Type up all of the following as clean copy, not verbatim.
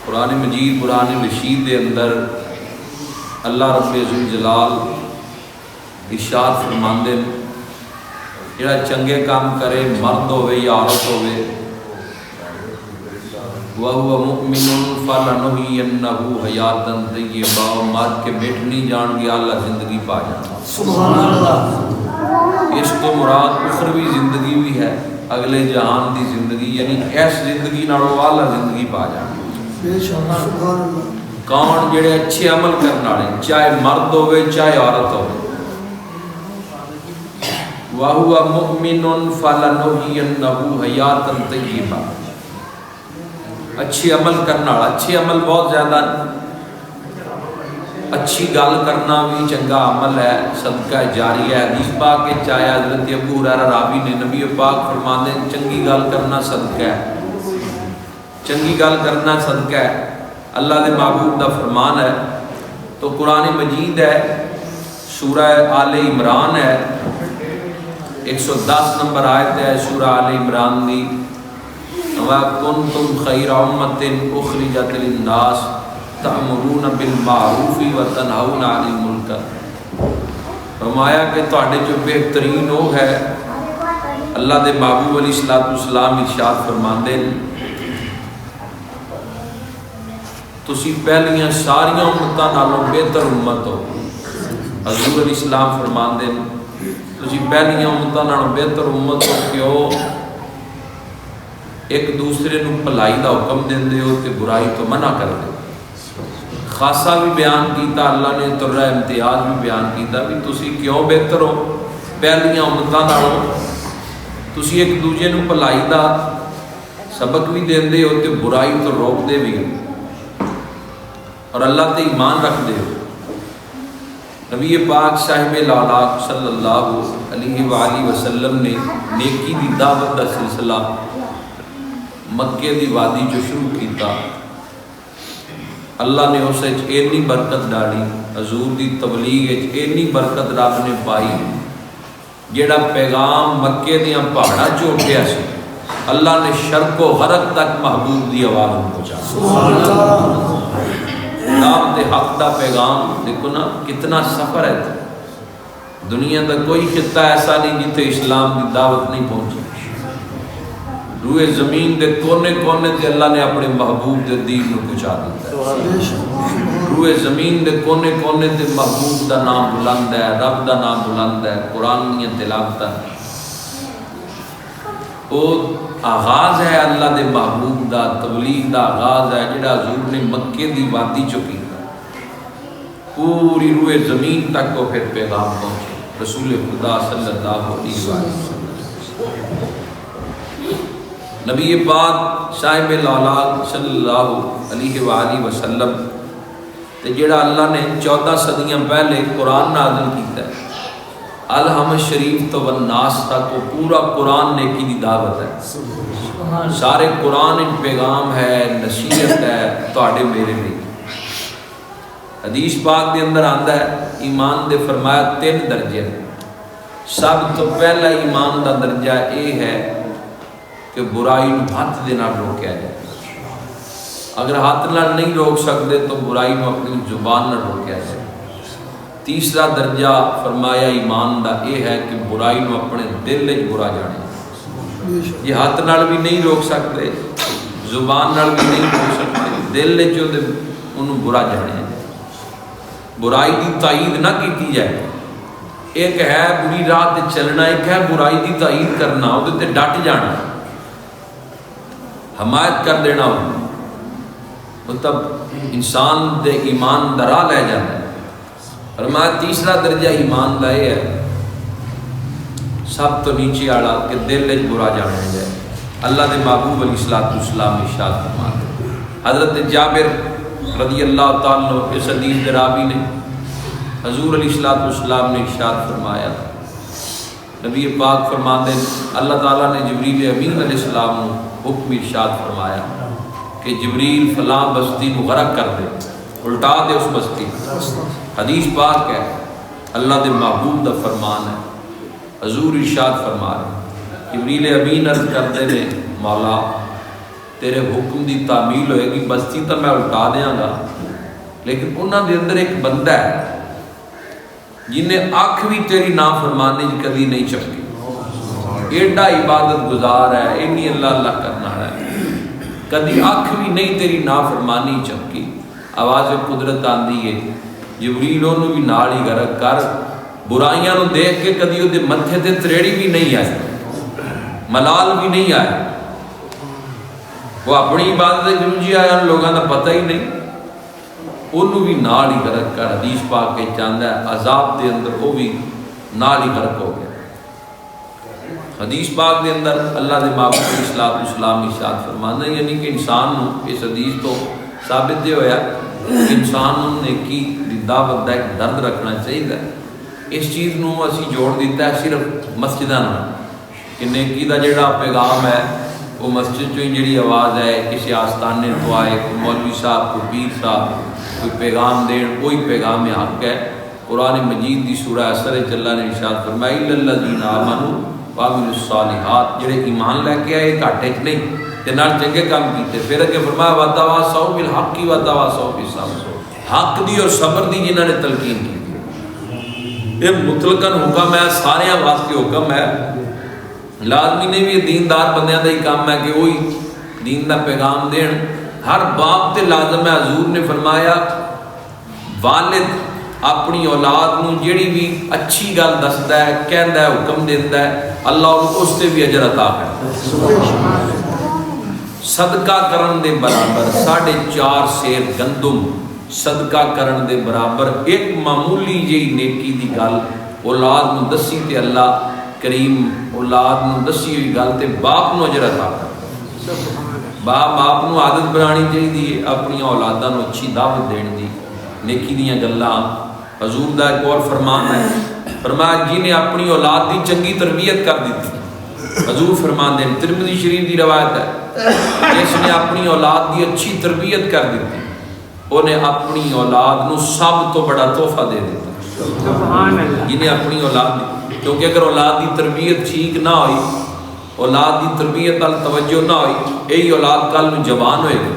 قرآن مجید قرآن رشید دے اندر اللہ رب ذوالجلال ارشاد فرماندے جڑا چنگے کام کرے مرد ہوئے یا عورت ہوئے وَهُوَ مُؤْمِنٌ فَلَنُحْيِيَنَّهُ حَيَاةً طَيِّبَةً مر کے مٹ نہیں جان گیا اللہ زندگی پا جانا سبحان اللہ۔ اس تو مراد اخروی زندگی بھی ہے، اگلے جہان دی زندگی، یعنی اس زندگی نالوں اعلیٰ زندگی پا جانا۔ بے شک سبحان اللہ۔ کون جڑے اچھے عمل کرنے والے چاہے مرد ہوئے چاہے عورت ہوئے وَهُوَ مُؤْمِنٌ فَلَنُحْيِيَنَّهُ حَيَاةً طَيِّبَةً اچھے عمل کرنا، اچھے عمل بہت زیادہ، اچھی گل کرنا بھی چنگا عمل ہے، صدقہ جاری ہے۔ حدیث پاک کے چاہے حضرت ابو ہریرہ راوی نے نبی پاک فرماتے ہیں چنگی گل کرنا صدقہ ہے، چنگی گل کرنا صدقہ ہے، اللہ دے محبوب دا فرمان ہے۔ تو قرآن مجید ہے، سورہ آل عمران ہے، 110 نمبر آیت ہے سورہ آل عمران دی، وَكُنْتُمْ خَيْرَ أُمَّةٍ أُخْرِجَتْ لِلنَّاسِ تَأْمُرُونَ بِالْمَعْرُوفِ وَتَنْهَوْنَ عَنِ الْمُنکَرِ فرمایا کہ تہاڈے جو بہترین وہ ہے، اللہ دے محبوب علیہ الصلوۃ والسلام ارشاد فرماندے تسی پہلیاں ساریاں امتاں نالوں بہتر امت ہو۔ حضور علیہ السلام فرماندے تسی پہلیاں امتاں نالوں بہتر امت ہو، کیوں؟ ایک دوسرے نو بھلائی دا حکم دیندے ہو تے برائی تو منع کردے ہو۔ خاصہ بھی بیان کیتا اللہ نے، ترہ امتیاز بھی بیان کیتا بھی تسی کیوں بہتر ہو پہلیاں امتاں نالوں، تسی ایک دوسرے نو بھلائی دا سبق بھی دیندے ہو تے برائی تو روک دے بھی ہو اور اللہ تے ایمان رکھ دے ہو۔ نبی پاک صاحب الاولیاء صلی اللہ علیہ وآلہ وسلم نے نیکی دی دعوت دا سلسلہ مکے دی وادی جو شروع کیتا، اللہ نے اسے اینی برکت ڈالی، حضور دی تبلیغ اینی برکت رب نے پائی، جیڑا پیغام مکے دیاں پہاڑاں چوٹیا سی اللہ نے شرق و غرب تک محبوب دی آواز پہنچا۔ سبحان اللہ۔ دعوت حق دا پیغام دیکھو نا کتنا سفر ہے، دنیا دا کوئی خطہ ایسا نہیں جتے اسلام دی دعوت نہیں پہنچی۔ روئے زمین دے کونے کونے تے اللہ نے اپنے محبوب دے دین کو پہنچا دیتا ہے۔ روئے زمین دے کونے کونے تے محبوب دا نام بلند ہے، رب دا نام بلند ہے، قرآن دی تلاوت ہے۔ وہ آغاز ہے اللہ دے محبوب دا، تبلیغ دا آغاز ہے جڑا حضور نے مکے دی وادی چکی پوری روئے زمین تک وہ پھر پیغام پہنچے رسول خدا صلی اللہ علیہ وسلم۔ نبی پاک صاحب الاولیاء صلی اللہ علیہ وآلہ وسلم تے جڑا اللہ نے 14 صدیاں پہلے قرآن نازل کیتا ہے، الحم شریف تو والناس تک وہ پورا قرآن نیکی دی دعوت ہے، سارے قرآن ایک پیغام ہے، نصیحت ہے تواڈے میرے لیے۔ حدیث پاک دے اندر آندا ہے ایمان دے فرمایا 3 درجے، سب تو پہلا ایمان دا درجہ یہ ہے کہ برائی نو ہاتھ دے نال روکیا جائے، اگر ہاتھ نال نہیں روک سکتے تو برائی نو اپنی زبان نال روکیا جائے۔ تیسرا درجہ فرمایا ایمان دا یہ ہے کہ برائی نو اپنے دل وچ برا جانے، یہ ہاتھ نال بھی نہیں روک سکتے، زبان نال بھی نہیں روک سکتے، دل وچ انہوں برا جانے، برائی دی تائید نہ کیتی جائے۔ ایک ہے بری راہ تے چلنا، ایک ہے برائی دی تائید کرنا، وہ تے ڈٹ جانا، حمایت کر دینا، مطلب انسان دے ایمان درا لے جانا ہے۔ فرمایا تیسرا درجہ ایمان دا یہ ہے سب تو نیچے آڑا کہ دل وچ برا جانا جائے۔ اللہ دے محبوب علیہ الصلوۃ والسلام ارشاد فرماتے، حضرت جابر رضی اللہ تعالیٰ عنہ اس حدیث دے راوی نے حضور علیہ الصلوۃ والسلام نے ارشاد فرمایا، نبی پاک فرماتے اللہ تعالیٰ نے جبریل امین علیہ السلام نے حکم ارشاد فرمایا کہ جبریل فلاں بستی کو غرق کر دے، الٹا دے اس بستی۔ حدیث پاک ہے، اللہ دے محبوب دا فرمان ہے، حضور ارشاد فرما رہے جبریل امین عرض کرتے ہیں مولا تیرے حکم دی تعمیل ہوئے گی، بستی تو میں الٹا دیاں گا، لیکن انہوں دے اندر ایک بندہ ہے جنہیں اکھ بھی تیری نافرمانی کبھی نہیں چکی، ایڈا عبادت گزار ہے، اینی اللہ اللہ کرنا ہے، کبھی اکھ بھی نہیں تیری نافرمانی چکی۔ آواز قدرت آندی ہے، جبریل انہوں بھی نال ہی غرق کر، برائیاں نو دیکھ کے کدی وہ متھے تے تریڑی بھی نہیں آئی، ملال بھی نہیں آئے، وہ اپنی عبادت جی آیا لوگوں کا پتہ ہی نہیں، انہوں بھی نال ہی غرق کر۔ حدیث پاک کے چاہتا ہے عذاب دے اندر وہ بھی نال ہی غرق ہو گیا۔ حدیث پاک دے اندر اللہ دے محبوب علیہ الصلوۃ والسلام ارشاد فرمانا ہے، یعنی کہ انسان نو اس حدیث تو ثابت یہ ہویا کہ انسان نو نیکی دی دعوت دا ایک درد رکھنا چاہیے۔ اس چیز نو اسی جوڑ دیتا ہے صرف مسجداں نال کہ نیکی دا جڑا پیغام ہے وہ مسجد چوں ہی جڑی آواز ہے، کسی آستانے تو آئے، کوئی مولوی صاحب، کوئی پیر صاحب کوئی پیغام دین، کوئی پیغام حق ہے۔ قرآن مجید دی سورہ اثر اللہ نے ارشاد فرمایا الا الذین آمنوا وعملوا الصالحات، جڑے ایمان لے کے آئے گھاٹے چ نہیں تے نال چنگے کام کیتے، پھر اگے فرمایا وتواصوا بالحق وتواصوا بالصبر، حق دی اور صبر دی جنہاں نے تلقین کی۔ یہ مطلقاً حکم ہے، سارے واسطے حکم ہے، لازمی نہیں بھی دیندار بندیاں دا ہی کام ہے کہ وہی دین دا پیغام دین، ہر باپ تے لازم ہے۔ حضور نے فرمایا والد اپنی اولاد نو جڑی بھی اچھی گل دسدا ہے، کہندا ہے، حکم دیندا ہے، اللہ اس تے بھی اجر عطا کرے۔ صدقہ کرن دے برابر 4.5 سیر گندم صدقہ کرن دے برابر ایک معمولی جی نیکی دی گل اولاد نو دسی تے اللہ کریم اولاد نو دسی ہوئی گل تے باپ نو اجر عطا کرے۔ باپ نو عادت بنانی چاہیے اپنی اولاداں نو اچھی دعوت دین دی، نیکی دیاں گلاں۔ حضور دا ایک اور فرمان ہے، فرمایا جنہیں اپنی اولاد دی چنگی تربیت کر دیتی، حضور فرمان دے ترمذی شریف دی روایت ہے، جس نے اپنی اولاد دی اچھی تربیت کر دیتی انہیں اپنی اولاد نو سب تو بڑا تحفہ دے دیتا۔ سبحان اللہ۔ جنہیں اپنی اولاد دی، کیونکہ اگر اولاد دی تربیت ٹھیک نہ ہوئی، اولاد دی تربیت ال توجہ نہ ہوئی، یہی اولاد کل میں جوان ہوئے گی،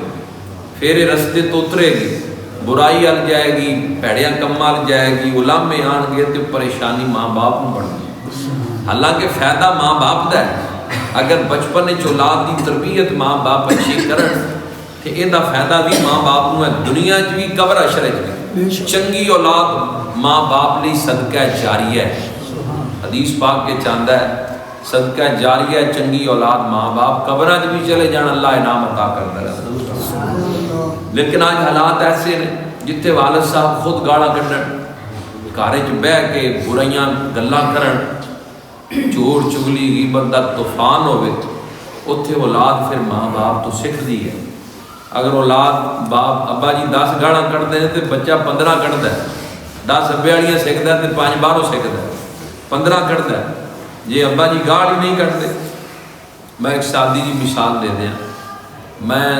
پھر رستے تو اترے گی، برائی ال جائے گی، پیڑیاں کم ال جائے گی، علامے آن گے تو پریشانی ماں باپ میں بڑھ گئی۔ حالانکہ فائدہ ماں باپ دا ہے، اگر بچپن وچ اولاد دی تربیت ماں باپ اچھی کرن تے یہ فائدہ بھی ماں باپ نو ہے، دنیا چ بھی قبر حشر چ بھی۔ چنگی اولاد ماں باپ لئی صدقہ جاریہ ہے۔ حدیث پاک کے چاہتا ہے صدقہ جاریہ چنگی اولاد ماں باپ، قبراں چ بھی چلے جان اللہ انعام عطا کرتا رہتا۔ لیکن آج حالات ایسے نے جتھے والد صاحب خود گاڑا کڈن، گھر چ بہ کے برائیاں گلاں کرن، چور چگلی غیبت دا طوفان ہوئے، اتھے اولاد پھر ماں باپ تو سکھ دی ہے۔ اگر اولاد باپ ابا جی 10 گاڑا کڈتے ہیں تو بچہ 15 کڈتا ہے، 10 ابے والیاں سکھتا ہے تو 5 باہروں سکھتا ہے، 15 کڈتا ہے۔ جی ابا جی گاڑ ہی نہیں کڈتے، میں ایک سادی جی مثال دے دیا، میں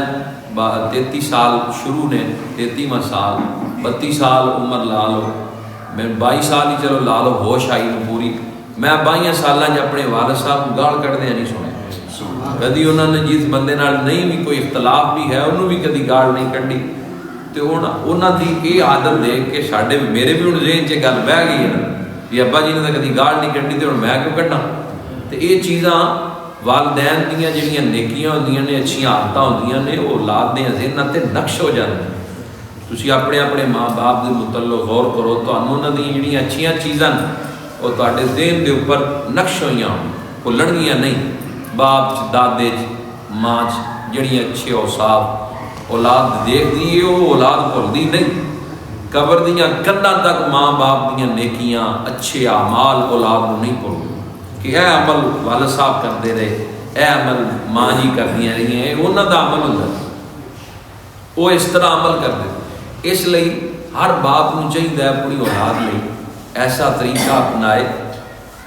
33 سال شروع نے 33واں سال 32 سال عمر لا لو، میں 22 سال ہی چلو لا لو ہوش آئی نو پوری، میں 22 سالاں اپنے والد صاحب کو گاڑ کڈدے نہیں سنے، کدی انہوں نے جس بندے نال نہیں بھی کوئی اختلاف بھی ہے انہوں بھی کدی گاڑ نہیں کڈی، تو انہوں دی یہ عادت دیکھ کے ساڈے میرے بھی ہن ذہن چ گل بہ گئی ہے کہ ابا جی نے تو کدی گاڑ نہیں کڈی تو ہن میں کیوں کڈنا۔ تو یہ چیزاں والدین دیاں جڑیاں نیکیاں ہوندیاں نے، اچھی عادتاں ہوندیاں نے، وہ اولاد دے ذہناں تے نقش ہو جاندے۔ تسی اپنے اپنے ماں باپ دے متعلق غور کرو، تانوں انہاں دی جڑیاں اچھیاں چیزاں وہ تہاڈے ذہن دے اوپر نقش ہوئیاں بھلن گیاں نہیں۔ باپ چ دادے چ ماں چ جڑیاں اچھے اوصاف اولاد دیکھ دی وہ اولاد بھلدی نہیں، قبر دیاں کنڈاں تک ماں باپ دیاں نیکیاں اچھے اعمال اولاد کو نہیں بھلدی کہ اے عمل والد صاحب کرتے رہے، اے عمل ماں جی کردیاں رہی ہیں، انہوں دا عمل ہوتا ہے، وہ اس طرح عمل کرتے۔ اس لیے ہر باپ کو چاہیے اپنی اولاد لئی ایسا طریقہ اپنائے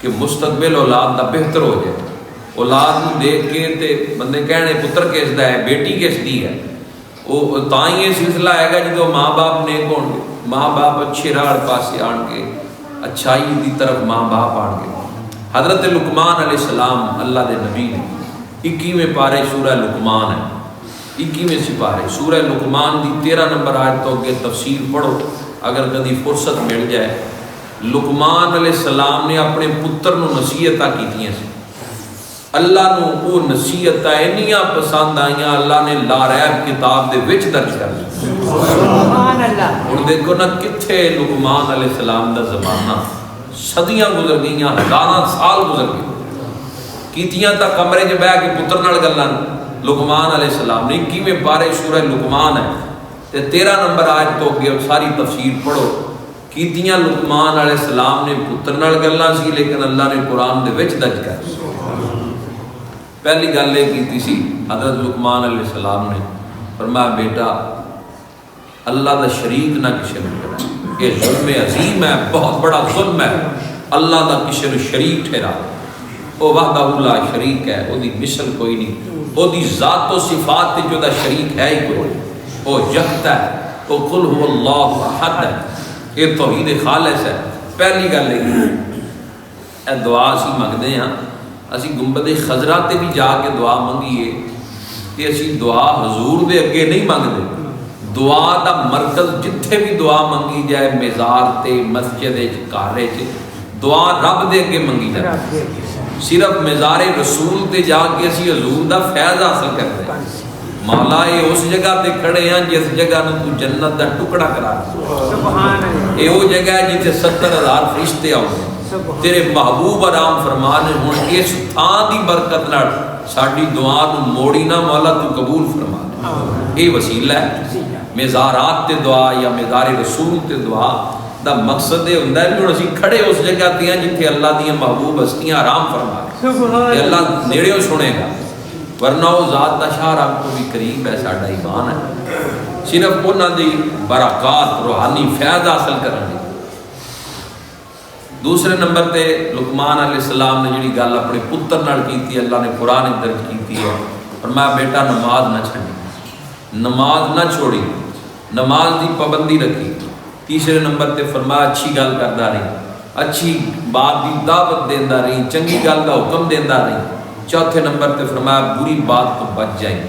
کہ مستقبل اولاد دا بہتر ہو جائے۔ اولاد کو دیکھ کے تے بندے کہنے پتر کس دا ہے، بیٹی کس دی ہے، وہ تاں ہی یہ سلسلہ آئے گا جدو ماں باپ نیک ہون گے، ماں باپ اچھے راہ پاسے آن کے، اچھائی دی طرف ماں باپ آن گے۔ حضرت لقمان علیہ السلام اللہ دے نبی نے 21ویں پارے سورہ لقمان ہے، 21ویں سپارے سورہ لقمان دی 13 نمبر آیت تو اگے تفسیر پڑھو اگر کدی فرصت مل جائے۔ لقمان علیہ السلام نے اپنے پتر نو نصیحتاں کیتیاں سی، اللہ نو وہ نصیحتاں انیاں پسند آئیاں، اللہ نے لاریب کتاب دے وچ درج کر دی۔ سبحان اللہ۔ اور دیکھو نا کتھے لقمان علیہ السلام دا زمانہ، صدیاں گزر گئیاں، ہزاراں سال گزر گئے، کیتیاں تا کمرے چ بیٹھ کے پتر نال گلاں لقمان علیہ السلام نے 21ویں پارے سورہ لقمان ہے تے 13 نمبر آیت تو اگے ساری تفسیر پڑھو، کیتیاں لقمان علیہ السلام نے پتر نال گلاں سی، لیکن اللہ نے قرآن دے وچ درج کر دی۔ پہلی گل یہ کیتی سی حضرت لقمان علیہ السلام نے، فرمایا بیٹا اللہ دا شریک نہ کسی نے کرنا، یہ ظلم عظیم ہے، بہت بڑا ظلم ہے، اللہ دا کسی نے شریک ٹھہرا، وہ وحدہ لا شریک ہے، وہ دی مثل کوئی نہیں، وہ دی ذات و صفات جو دا شریک ہے ہی کوئی، وہ یکتا ہے، وہ قل هو اللہ احد ہے، یہ توحید خالص ہے۔ پہلی گل ہے دعا اسی منگتے ہیں، اسی گنبد خضرا تے بھی جا کے دعا منگیے کہ اسی دعا حضور دے اگے نہیں منگتے، دعا دا مرکز جتھے بھی دعا منگی جائے، مزار تے مسجد گھر دعا رب دے اگے منگی جائے، صرف مزار رسول تے جا کے اسی حضور دا فیض حاصل کرتے ہیں۔ مولا یہ اس جگہ تے کھڑے ہیں جس جگہ نو تو جنت دا ٹکڑا کرا دے، یہ وہ جگہ ہے جتھے 70,000 فرشتے آؤ تیرے محبوب آرام فرمان ہون، اس تھان دی برکت نال ساڈی دعا نو موڑی نہ مولا تو قبول فرما دے۔ یہ وسیلہ ہے مزارات تے دعا یا مزار رسول تے دعا دا مقصد یہ ہوندا ہے کہ اسی کھڑے اس جگہ تے ہیں جتھے اللہ دی محبوب ہستیاں آرام فرما دے، اللہ نیڑیوں سنے گا، ورنہ وہ ذات دا شاہ رب کو بھی قریب ہے، ساڈا ایمان ہے، صرف انہاں دی برکات روحانی فیض حاصل کرنے۔ دوسرے نمبر تے لقمان علیہ السلام نے جڑی گل اپنے پتر نال کیتی، اللہ نے قرآن درج کیتی ہے، فرمایا بیٹا نماز نہ چھڑی، نماز نہ چھوڑی، نماز دی پابندی رکھی۔ تیسرے نمبر تے فرمایا اچھی گل کردا رہی، اچھی بات دی دعوت دیندا رہی، چنگی گل دا حکم دیندا رہی۔ چوتھے نمبر تے فرمایا بری بات تو بچ جائیں،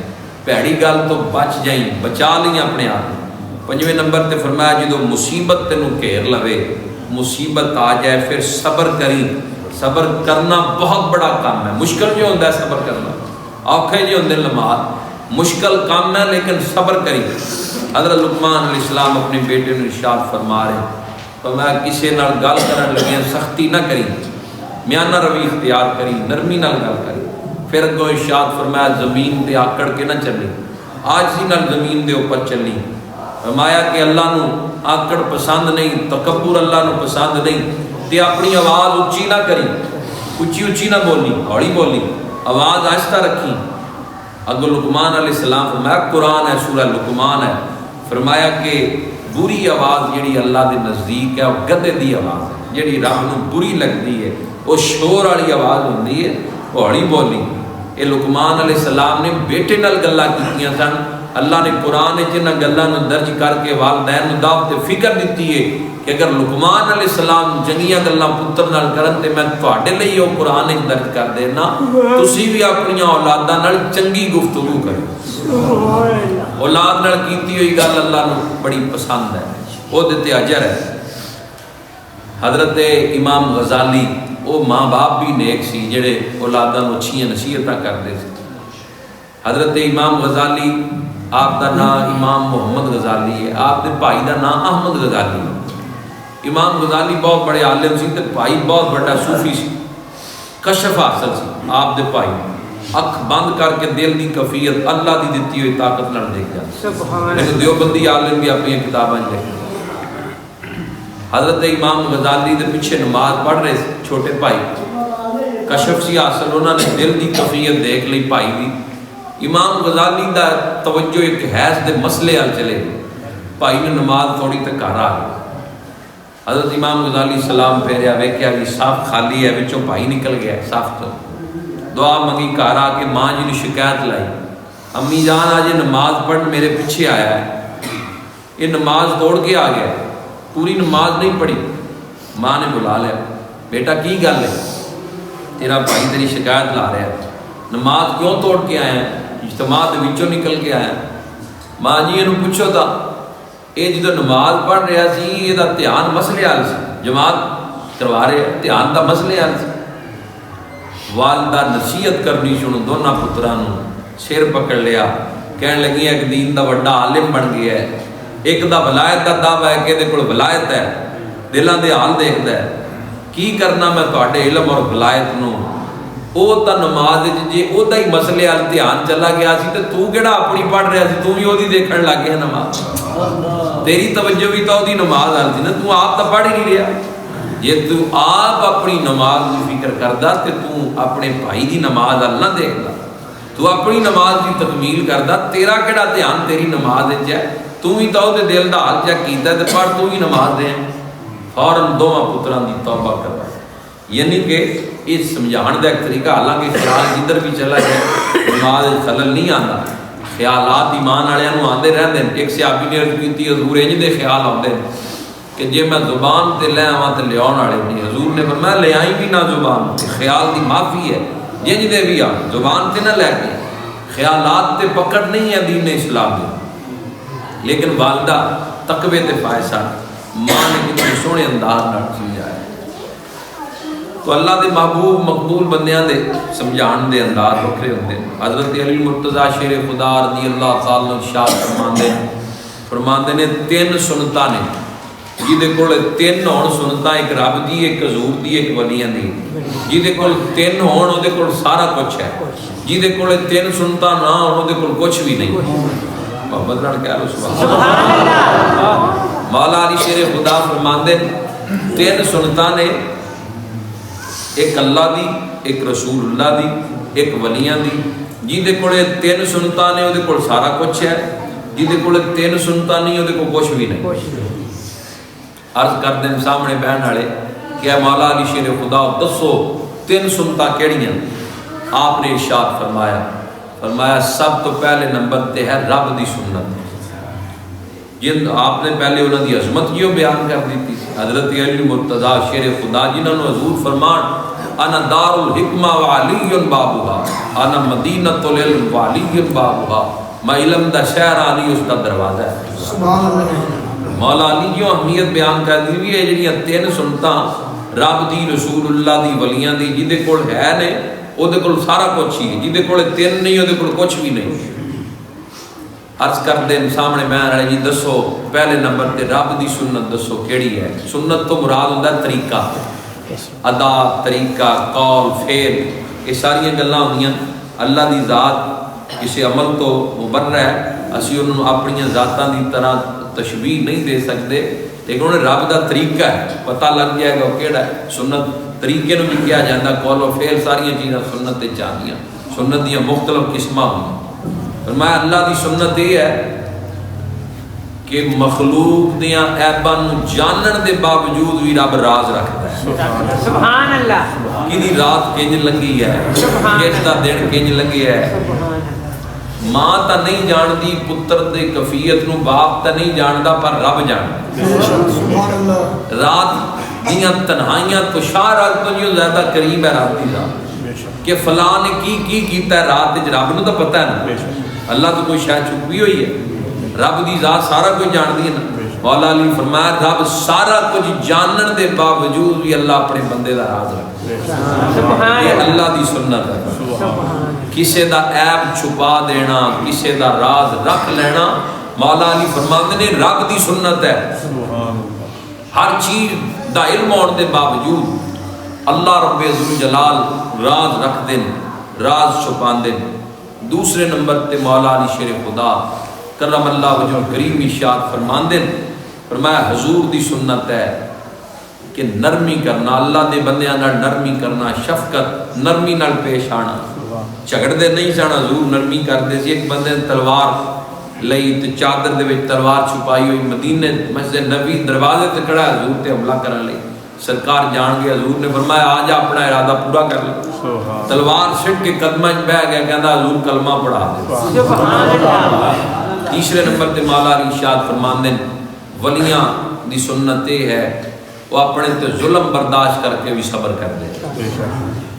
پیڑی گل تو بچ جائیں، بچا لیں اپنے آپ۔ پنجویں نمبر تے فرمایا جدو مصیبت تینوں گھیر لوے، مصیبت آ جائے پھر صبر کری، صبر کرنا بہت بڑا کام ہے، مشکل جو ہوتا ہے صبر کرنا، اوکھے جو ہوتے لمحات مشکل کام ہے، لیکن صبر کری۔ حضرت لقمان علیہ السلام اپنے بیٹے نے ارشاد فرما رہے تو میں کسی نال گل کرن لگے سختی نہ کری، میانہ روی اختیار کری، نرمی نال گل کری۔ پھر اگوں ارشاد فرمایا زمین تے آکڑ کے نہ چلی، عاجزی نال زمین دے اوپر چلی۔ فرمایا کہ اللہ نو آکڑ پسند نہیں، تکبر اللہ نو پسند نہیں، تے اپنی آواز اچھی نہ کری، اچھی اچھی نہ بولی، ہوڑی بولی، آواز آہستہ رکھی۔ اگو لقمان علیہ السلام فرمایا قرآن ہے، سورہ لقمان ہے، فرمایا کہ بری آواز جڑی اللہ دے نزدیک ہے وہ گدے دی آواز ہے، جڑی رب نو بری لگتی ہے وہ شور والی آواز ہوندی ہے، ہوڑی بولی۔ یہ لقمان علیہ السلام نے بیٹے نال گلاں کیتیاں سن، اللہ نے قرآن جنہاں گلاں نو درج کر کے والدین نو دعوت فکر دیتی ہے کہ اگر لقمان علیہ السلام جنگیاں گلاں پتر نال کرن تے میں تواڈے لئی وہ قرآن وچ درج کر دینا، تسی بھی اپنی اولاداں نال چنگی گفتگو کرو۔ اولاد نال کیتی ہوئی گل اللہ نو بڑی پسند ہے، وہ تے اجر ہے۔ حضرت امام غزالی وہ ماں باپ بھی نیک سی جڑے اولاداں نو اچھیاں نصیحتاں کردے سی۔ حضرت امام غزالی آپ دا نام امام محمد غزالی ہے، آپ دے بھائی دا نام احمد غزالی ہے۔ امام غزالی بہت بڑے عالم سی تے بھائی بہت بڑا صوفی سی، کشف حاصل سی آپ دے بھائی، اکھ بند کر کے دل دی کفیت اللہ دی دتی ہوئی طاقت نال دیکھ جاندے۔ لیکن دیوبندی عالم بھی اپنی کتاباں لکھے۔ حضرت امام غزالی دے پیچھے نماز پڑھ رہے چھوٹے بھائی، کشف سی حاصل، انہوں نے دل دی کفیت دیکھ لی بھائی دی۔ امام غزالی دا توجہ ایک حیض دے مسئلے حل چلے گئے، بھائی نے نماز تھوڑی تک گھر آ گئی۔ حضرت امام غزالی سلام پھیریا، ویکھیا کہ صاف خالی ہے، وچوں بھائی نکل گیا صاف تو دعا منگی، گھر آ کے ماں جی نے شکایت لائی، امی جان آج نماز پڑھ میرے پیچھے آیا ہے، یہ نماز توڑ کے آ گیا، پوری نماز نہیں پڑھی۔ ماں نے بلا لیا، بیٹا کی گل ہے، تیرا بھائی تیری شکایت لا رہا ہے، نماز کیوں توڑ کے آیا ہے؟ اجتماع دے وچوں نکل کے آیا ماں جی یہ پوچھو تا یہ جدو نماز پڑھ رہا سی یہ دھیان مسئلے حال سی جماعت کروا رہے دھیان دا مسئلے حال سی والدہ نصیحت کرنی شنو دونوں پتران سر پکڑ لیا کہنے لگی ایک دین دا وڈا عالم بن گیا ہے ایک دا ولایت دا دعویٰ ہے کہ دے کول ولایت ہے دلاں دے حال دیکھدا ہے کی کرنا میں تواڈے علم اور ولایت نو او تا نماز جے او دا ہی مسئلے حال دھیان چلا گیا سی تے تو کیڑا اپنی پڑھ رہا سی تو بھی اودی دیکھن لگ گیا نماز تیری توجہ بھی تو اودی نماز حال سی نا تو آپ تا پڑھ ہی نہیں رہا یہ تو آپ اپنی نماز کی فکر کردا تے تو اپنے بھائی دی نماز حال نہ دیکھدا تو اپنی نماز کی تکمیل کردا تیرا کیڑا دھیان تیری نماز وچ ہے تو ہی تو دے دل دا حال چیک کیتا تے پڑھ تو ہی نماز دے فوراً دوواں پتراں دی توبہ کروا یعنی کہ یہ سمجھان دا ایک طریقہ حالانکہ خیال جدھر بھی چلا جائے نماز خلل نہیں آتا خیالات ایمان والوں نوں آندے رہندے ایک صحابی نے عرض کیتی حضور انج دے خیال آندے کہ جے میں زبان تے لے آواں تے لیاون والے نہیں حضور نے فرمایا لے آئی بھی نہ زبان تے خیال دی معافی ہے جنج دے بھی آ زبان تے نہ لے کے خیالات تے پکڑ نہیں ہے دین اسلام دی لیکن والدہ تقوی تے فائزہ ماں نے کتنے سونے انداز نال سمجھایا تو اللہ دے محبوب مقبول بندیاں دے سمجھان دے انداز وکھرے ہوندے حضرت علی مرتضیٰ شیر خدا رضی اللہ تعالی عنہ ارشاد فرماندے نے تین سنتاں نے جہدے کول تین ہون سنتاں ایک رب دی ایک حضور دی ایک ولیاں دی جہدے کول تین ہون اودے کول سارا کچھ ہے جہدے کول تین سنتاں نہ ہون اودے کول کچھ بھی نہیں محمد لڑ کے آلو سبحان اللہ مولا علی شیر خدا فرماندے تین سنتاں نے ایک اللہ دی ایک رسول اللہ دی ایک ولیاں دی جہدے کول تین سنتاں نے اودے کول سارا کچھ ہے جہدے کول تین سنتاں نہیں اودے کول کچھ بھی نہیں عرض کر دیں سامنے بہن والے کہ اے مولا علی شیر خدا دسو تین سنتاں کیڑیاں آپ نے ارشاد فرمایا سب تو پہلے نمبر تے ہے رب دی سنت جن آپ نے پہلے انہوں دی عظمت کیوں بیان کر دی تھی حضرت علی مرتضیٰ شیر خدا جنہوں نے حضور فرمان انا دار الحکمہ و علی بابوہا انا مدینۃ العلم و علی بابوہا میں علم دا شہر علی اس دا دروازہ ہے سبحان اللہ مولا علی کیوں اہمیت بیان کر دی ہوئی ہے جنہی تین سنتاں رب دی رسول اللہ دی ولیاں دی جہدے کول ہے نے او دے کول سارا کچھ ہی ہے جہدے کول تین نہیں او دے کول کچھ بھی نہیں عرض کر دیں سامنے بیان والے جی دسو پہلے نمبر تے رب دی سنت دسو کیڑی ہے سنت تو مراد ہوندا ہے طریقہ ادا طریقہ قول فعل یہ ساری گلاں ہوندیاں اللہ دی ذات کسی عمل تو مبرہ ہے اسی انہوں اپنی ذاتاں دی طرح تشبیہ نہیں دے سکتے لیکن انہیں رب دا طریقہ ہے پتہ لگ جائے گا کیڑا ہے سنت طریقے نو بھی کیا جاتا قول و فعل ساری چیزاں سنت تے چاہیاں سنت دیاں مختلف قسماں ہوئی فرمایا اللہ دی سنت یہ ہے کہ مخلوق دیاں عیباں نو جانن دے باوجود بھی رب راز رکھتا ہے سبحان اللہ کی دی رات کنج لگی ہے کس دا دن کنج لگی ہے ماں تا نہیں جاندی پتر دے کفیت نو باپ تا نہیں جاندا پر رب جاندا سبحان اللہ رات دیاں تنہائیاں تو شارت تو جو زیادہ قریب ہے رات دی رات کہ فلاں نے کی کیتا ہے رات وچ رب نو تو پتہ ہے نا اللہ تو کوئی شاید چھپی ہوئی ہے رب دی ذات سارا کچھ جاندی ہے نا مولا علی فرمایا رب سارا کچھ جانن دے باوجود بھی اللہ اپنے بندے دا راز رکھتا ہے یہ اللہ دی سنت ہے کسے دا عیب چھپا دینا کسے دا راز رکھ لینا مولا علی فرماندے نے رب دی سنت ہے ہر چیز دا علم ہونے دے باوجود اللہ رب ذوالجلال راز رکھ دیں راز چھپان دیں دوسرے نمبر تے مولا علی شیر خدا کرم اللہ وجہ کریم ارشاد فرمان دیں فرمایا حضور دی سنت ہے کہ نرمی کرنا اللہ دے بندیاں نال نرمی کرنا شفقت نرمی نال پیش آنا جھگڑ دے نہیں جانا حضور نرمی کر دے سی ایک بندے تلوار لئی تے چادر دے وچ تلوار چھپائی ہوئی مدینے مسجد نبی دروازے تے کھڑا حضور تے حملہ کرن لئی سرکار جان گیا حضور نے فرمایا آج اپنا ارادہ پورا کر لے تلوار سٹ کے قدمہ وچ بیٹھ گیا کہندا حضور کلمہ پڑھا دے سبحان اللہ تیسرے نمبر تے مولا علی ارشاد فرماندے ولیاں دی سنت یہ ہے وہ اپنے تے ظلم برداشت کر کے بھی صبر کر دے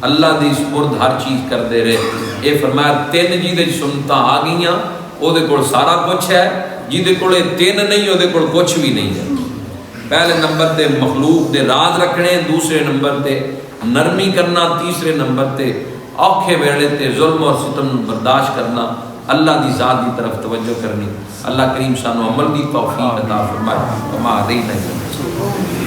اللہ دی سپرد ہر چیز کرتے رہے. یہ فرمایا تین جی سنتا آ گئی وہ سارا کچھ ہے، جہدے کول تین نہیں وہ کچھ بھی نہیں ہے. پہلے نمبر تے مخلوق دے راز رکھنے، دوسرے نمبر تے نرمی کرنا، تیسرے نمبر تے اوکھے ویلے تے ظلم اور ستم برداشت کرنا، اللہ دی ذات دی طرف توجہ کرنی. اللہ کریم سانو عمل دی توفیق عطا فرمائے. کما علینا